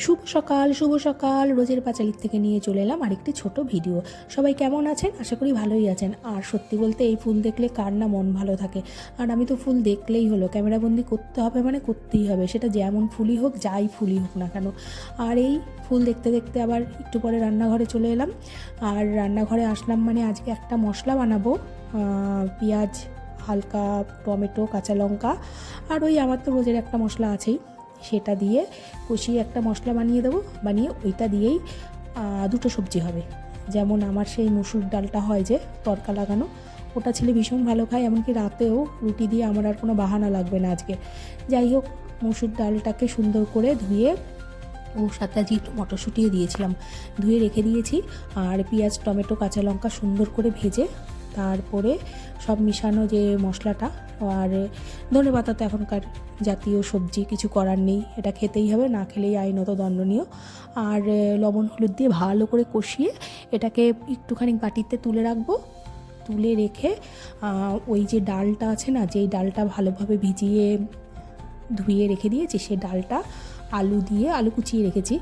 শুভ সকাল রোজের পাঁচালিক থেকে নিয়ে চলে এলাম আরেকটি ছোট ভিডিও। সবাই কেমন আছেন? আশা করি ভালোই আছেন। আর সত্যি বলতে এই ফুল দেখলে কার না মন ভালো থাকে। আর আমি তো ফুল দেখলেই হলো, ক্যামেরাবন্দি করতে হবে মানে করতেই হবে, সেটা যেমন ফুলই হোক, যাই ফুলই হোক না কেন। আর এই ফুল দেখতে দেখতে আবার একটু পরে রান্নাঘরে চলে এলাম। আর রান্নাঘরে আসলাম মানে আজকে একটা মশলা বানাবো, পেঁয়াজ, হালকা টমেটো, কাঁচা লঙ্কা, আর ওই আমার তো রোজের একটা মশলা আছেই, সেটা দিয়ে কষিয়ে একটা মশলা বানিয়ে দেবো। বানিয়ে ওইটা দিয়েই দুটো সবজি হবে। যেমন আমার সেই মুসুর ডালটা হয় যে তড়কা লাগানো, ওটা ছেলে ভীষণ ভালো খায়, এমনকি রাতেও রুটি দিয়ে আমার আর কোনো বাহানা লাগবে না আজকে। যাই হোক, মুসুর ডালটাকে সুন্দর করে ধুয়ে ওর সাথে আজকে একটু মটরশুঁটিও দিয়েছিলাম, ধুয়ে রেখে দিয়েছি। আর পেঁয়াজ, টমেটো, কাঁচা লঙ্কা সুন্দর করে ভেজে তারপরে সব মিশানো যে মশলাটা, আর ধনেপাতা তো এখনকার জাতীয় সবজি, কিছু করার নেই, এটা খেতেই হবে, না খেলেই আইনত দণ্ডনীয়। আর লবণ হলুদ দিয়ে ভালো করে কষিয়ে এটাকে একটুখানি বাটিতে তুলে রাখবো। তুলে রেখে ওই যে ডালটা আছে না, যেই ডালটা ভালোভাবে ভিজিয়ে ধুয়ে রেখে দিয়েছি, সেই ডালটা আলু কুচিয়ে রেখেছি,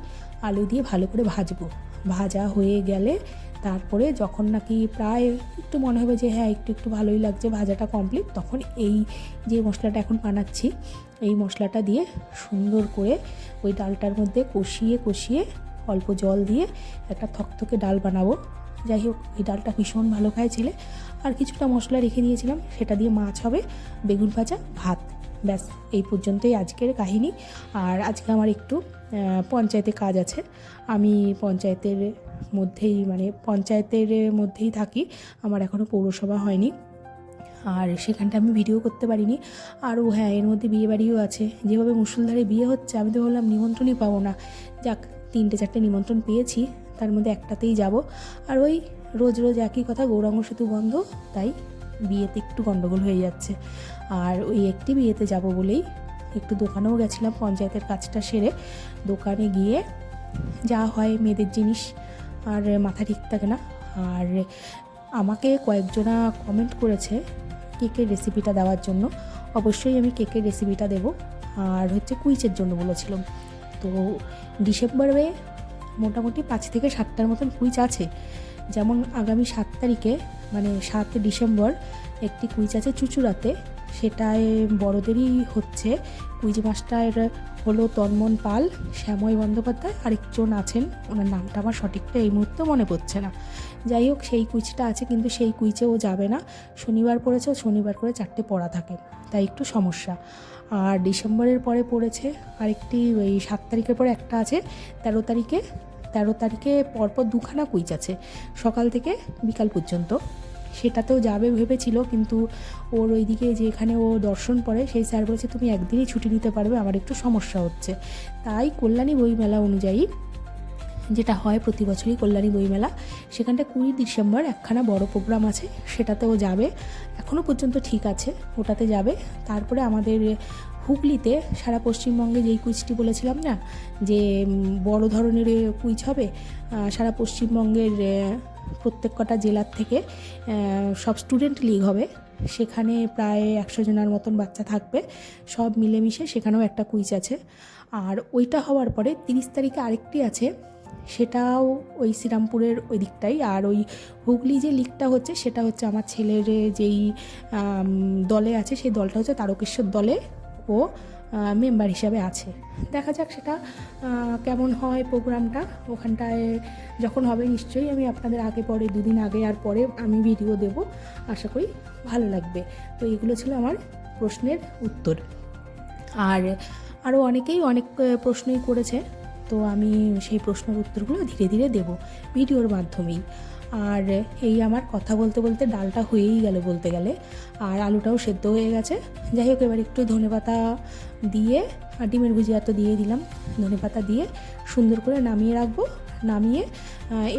আলু দিয়ে ভালো করে ভাজবো। ভাজা হয়ে গেলে তারপরে যখন নাকি প্রায় একটু মনে হবে যে হ্যাঁ একটু একটু ভালোই লাগছে, ভাজাটা কমপ্লিট, তখন এই যে মশলাটা এখন বানাচ্ছি, এই মশলাটা দিয়ে সুন্দর করে ওই ডালটার মধ্যে কষিয়ে অল্প জল দিয়ে একটা থকথকে ডাল বানাবো। যাই হোক, এই ডালটা ভীষণ ভালো খায় ছেলে। আর কিছুটা মশলা রেখে দিয়েছিলাম, সেটা দিয়ে মাছ হবে, বেগুন ভাজা, ভাত। ব্যাস, এই পর্যন্তই আজকের কাহিনী। আর আজকে আমার একটু পঞ্চায়েতে কাজ আছে। আমি পঞ্চায়েতের মধ্যেই থাকি, আমার এখনও পৌরসভা হয়নি, আর সেখানটা আমি ভিডিও করতে পারিনি। আর হ্যাঁ, এর মধ্যে বিয়েবাড়িও আছে। যেভাবে মুষলধারে বিয়ে হচ্ছে, আমি তো বললাম নিমন্ত্রণই পাবো না। যাক, 3-4টে নিমন্ত্রণ পেয়েছি, তার মধ্যে একটাতেই যাব। আর ওই রোজ একই কথা, গৌরাঙ্গ সেতু বন্ধ, তাই বিয়েতে একটু গণ্ডগোল হয়ে যাচ্ছে। আর ওই একটি বিয়েতে যাব বলেই একটু দোকানেও গেছিলাম, পঞ্চায়েতের কাজটা সেরে দোকানে গিয়ে যা হয় মেয়েদের জিনিস, আর মাথা ঠিক থাকে না। আর আমাকে কয়েকজনা কমেন্ট করেছে কেকের রেসিপিটা দেওয়ার জন্য। অবশ্যই আমি কেকের রেসিপিটা দেবো। আর কুইচের জন্য বলেছিলাম। তো ডিসেম্বরে মোটামুটি 5 থেকে 7টার মতন কুইচ আছে। যেমন আগামী 7 তারিখে মানে 7 ডিসেম্বর একটি কুইচ আছে চুঁচুড়াতে, সেটায় বড়দেরই হচ্ছে। কুইজ মাস্টার হলো তন্মন পাল, শ্যাময় বন্দ্যোপাধ্যায়, আরেকজন আছেন, ওনার নামটা আমার সঠিকটা এই মুহূর্তে মনে পড়ছে না। যাই হোক, সেই কুইজটা আছে, কিন্তু সেই কুইজে ও যাবে না। শনিবার পড়েছে, শনিবার করে 4টে পড়া থাকে, তাই একটু সমস্যা। আর ডিসেম্বরের পরে পড়েছে আরেকটি, ওই 7 তারিখের পরে একটা আছে 13 তারিখে পরপর 2খানা কুইজ আছে, সকাল থেকে বিকাল পর্যন্ত। সেটাতেও যাবে ভেবেছিল, কিন্তু ওর ওইদিকে যেখানে ও দর্শন পড়ে, সেই স্যার বলেছে তুমি একদিনই ছুটি নিতে পারবে, আমার একটু সমস্যা হচ্ছে। তাই কল্যাণী বইমেলা অনুযায়ী, যেটা হয় প্রতি বছরই কল্যাণী বইমেলা, সেখানটা 20 ডিসেম্বর একখানা বড় প্রোগ্রাম আছে, সেটাতেও যাবে। এখনও পর্যন্ত ঠিক আছে, ওটাতে যাবে। তারপরে আমাদের হুগলিতে সারা পশ্চিমবঙ্গে যেই কুইজটি বলেছিলাম না, যে বড় ধরনের কুইজ হবে, সারা পশ্চিমবঙ্গের প্রত্যেক কটা জেলার থেকে সব স্টুডেন্ট লিগ হবে, সেখানে প্রায় 100 জনের মতন বাচ্চা থাকবে, সব মিলেমিশে সেখানেও একটা কুইজ আছে। আর ওইটা হওয়ার পরে 30 তারিখে আরেকটি আছে, সেটাও ওই শ্রীরামপুরের ওই দিকটাই। আর ওই হুগলি যে লিগটা হচ্ছে, সেটা হচ্ছে আমার ছেলের যেই দলে আছে, সেই দলটা হচ্ছে তারকেশ্বর দলে, ও মেম্বার হিসাবে আছে। দেখা যাক সেটা কেমন হয় প্রোগ্রামটা। ওখানটায় যখন হবে নিশ্চয়ই আমি আপনাদের আগে পরে, 2 দিন আগে আর পরে আমি ভিডিও দেব, আশা করি ভালো লাগবে। তো এগুলো ছিল আমার প্রশ্নের উত্তর। আর আরও অনেকেই অনেক প্রশ্নই করেছে, তো আমি সেই প্রশ্নের উত্তরগুলো ধীরে ধীরে দেব ভিডিওর মাধ্যমেই। আর এই আমার কথা বলতে বলতে ডালটা হয়েই গেল বলতে গেলে, আর আলুটাও সেদ্ধ হয়ে গেছে। যাই হোক, এবার একটু ধনেপাতা দিয়ে, আর ডিমের ভুজিয়া তো দিয়ে দিলাম, ধনেপাতা দিয়ে সুন্দর করে নামিয়ে রাখবো। নামিয়ে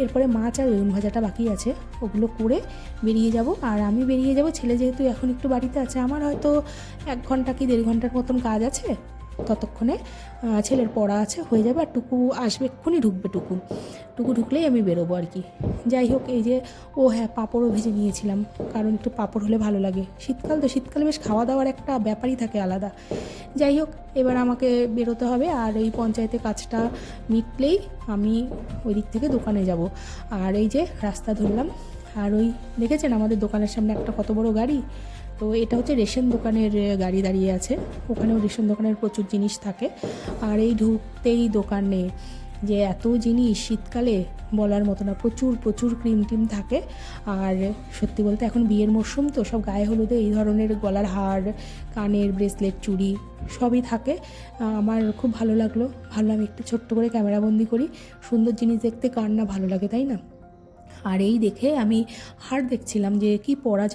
এরপরে মাছ আর বেগুন ভাজাটা বাকি আছে, ওগুলো করে বেরিয়ে যাব। আর আমি বেরিয়ে যাব, ছেলে যেহেতু এখন একটু বাড়িতে আছে, আমার হয়তো 1 ঘন্টা কি 1.5 ঘন্টার মতন কাজ আছে, ততক্ষণে ছেলের পড়া আছে, হয়ে যাবে, আর টুকু আসবে, এক্ষুনি ঢুকবে, টুকু ঢুকলেই আমি বেরোবো আর কি। যাই হোক, এই যে হ্যাঁ, পাঁপড়ও ভেজে নিয়েছিলাম, কারণ একটু পাঁপড় হলে ভালো লাগে। শীতকাল তো, শীতকালে বেশ খাওয়া দাওয়ার একটা ব্যাপারই থাকে আলাদা। যাই হোক, এবার আমাকে বেরোতে হবে, আর এই পঞ্চায়েতের কাজটা মিটলেই আমি ওই দিক থেকে দোকানে যাব। আর এই যে রাস্তা ধরলাম, আর ওই দেখেছেন আমাদের দোকানের সামনে একটা কত বড় গাড়ি, তো এটা হচ্ছে রেশন দোকানের গাড়ি দাঁড়িয়ে আছে। ওখানেও রেশন দোকানের প্রচুর জিনিস থাকে। আর এই ঢুকতেই দোকানে যে এত জিনিস শীতকালে বলার মতো না, প্রচুর ক্রিম টিম থাকে। আর সত্যি বলতে এখন বিয়ের মরশুম তো, সব গায়ে হলুদে এই ধরনের গলার হার, কানের ব্রেসলেট, চুড়ি সবই থাকে। আমার খুব ভালো লাগলো, ভাবলাম একটু ছোট্ট করে ক্যামেরাবন্দি করি। সুন্দর জিনিস দেখতে কার না ভালো লাগে, তাই না? আর এই দেখে আমি হার দেখছিলাম যে কি পরা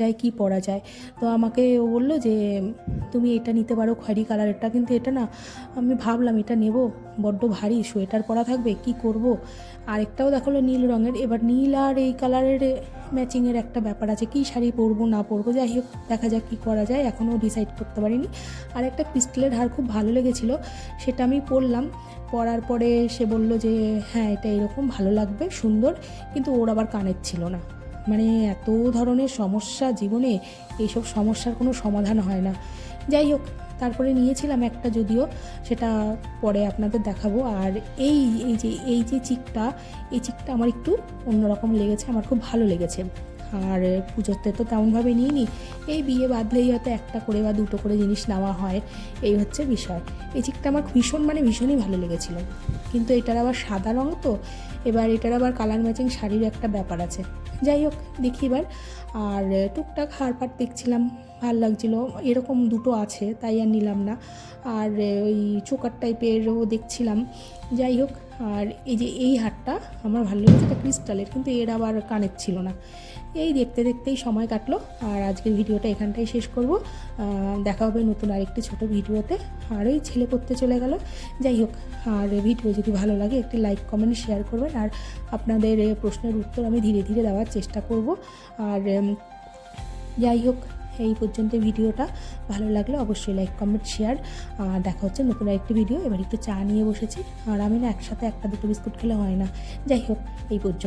যায়। তো আমাকে ও বললো যে তুমি এটা নিতে পারো, খয়েরি কালারেরটা, কিন্তু এটা না, আমি ভাবলাম এটা নেব, বড্ড ভারী, সোয়েটার পরা থাকবে, কি করব। আরেকটাও দেখালো নীল রঙের, এবার নীল আর এই কালারের ম্যাচিংয়ের একটা ব্যাপার আছে, কি শাড়ি পরবো না পরবো। যাই হোক, দেখা যাক কী করা যায়, এখনও ডিসাইড করতে পারিনি। আর একটা ক্রিস্টালের হার খুব ভালো লেগেছিলো, সেটা আমি পরলাম। পরার পরে সে বলল যে হ্যাঁ, এটা এরকম ভালো লাগবে, সুন্দর, কিন্তু ওর আবার কানের ছিল না। মানে এত ধরনের সমস্যা জীবনে, এইসব সমস্যার কোনো সমাধান হয় না। যাই হোক, তারপরে নিয়েছিলাম একটা, যদিও সেটা পরে আপনাদের দেখাবো। আর এই যে চিকটা, এই চিকটা আমার একটু অন্যরকম লেগেছে, আমার খুব ভালো লেগেছে। আর পুজোতে তো তেমনভাবে নিইনি, এই বিয়ে বাঁধলেই হয়তো একটা করে বা দুটো করে জিনিস নেওয়া হয়, এই হচ্ছে বিষয়। এই চিকটা আমার ভীষণই ভালো লেগেছিলো, কিন্তু এটার আবার সাদা রঙ তো, এবার এটার আবার কালার ম্যাচিং শাড়ির একটা ব্যাপার আছে। যাই হোক, দেখি এবার। আর টুকটাক হারপাট দেখছিলাম, ভাল লাগছিলো, এরকম দুটো আছে তাই আর নিলাম না। আর ওই চোকার টাইপেরও দেখছিলাম। যাই হোক, আর এই যে এই হারটা আমার ভালো লেগেছে, এটা ক্রিস্টালের, কিন্তু এর আবার কানের ছিল না। এই দেখতেই সময় কাটলো। আর আজকের ভিডিওটা এখানটাই শেষ করব। দেখা হবে নতুন আরেকটি ছোট ভিডিওতে। আর ওই ছেলে পড়তে চলে গেল। যাই হোক, আর ভিডিও যদি ভালো লাগে একটি লাইক, কমেন্ট, শেয়ার করবেন। আর আপনাদের প্রশ্নের উত্তর আমি ধীরে ধীরে দেওয়ার চেষ্টা করব। আর যাই হোক, এই পর্যন্ত ভিডিওটা ভালো লাগলে অবশ্যই লাইক, কমেন্ট, শেয়ার। দেখা হচ্ছে নতুন আরেকটি ভিডিও। এবার একটু চা নিয়ে বসেছি, আর আমি না একসাথে একটা দুটো বিস্কুট খেলে হয় না। যাই হোক, এই পর্যন্ত।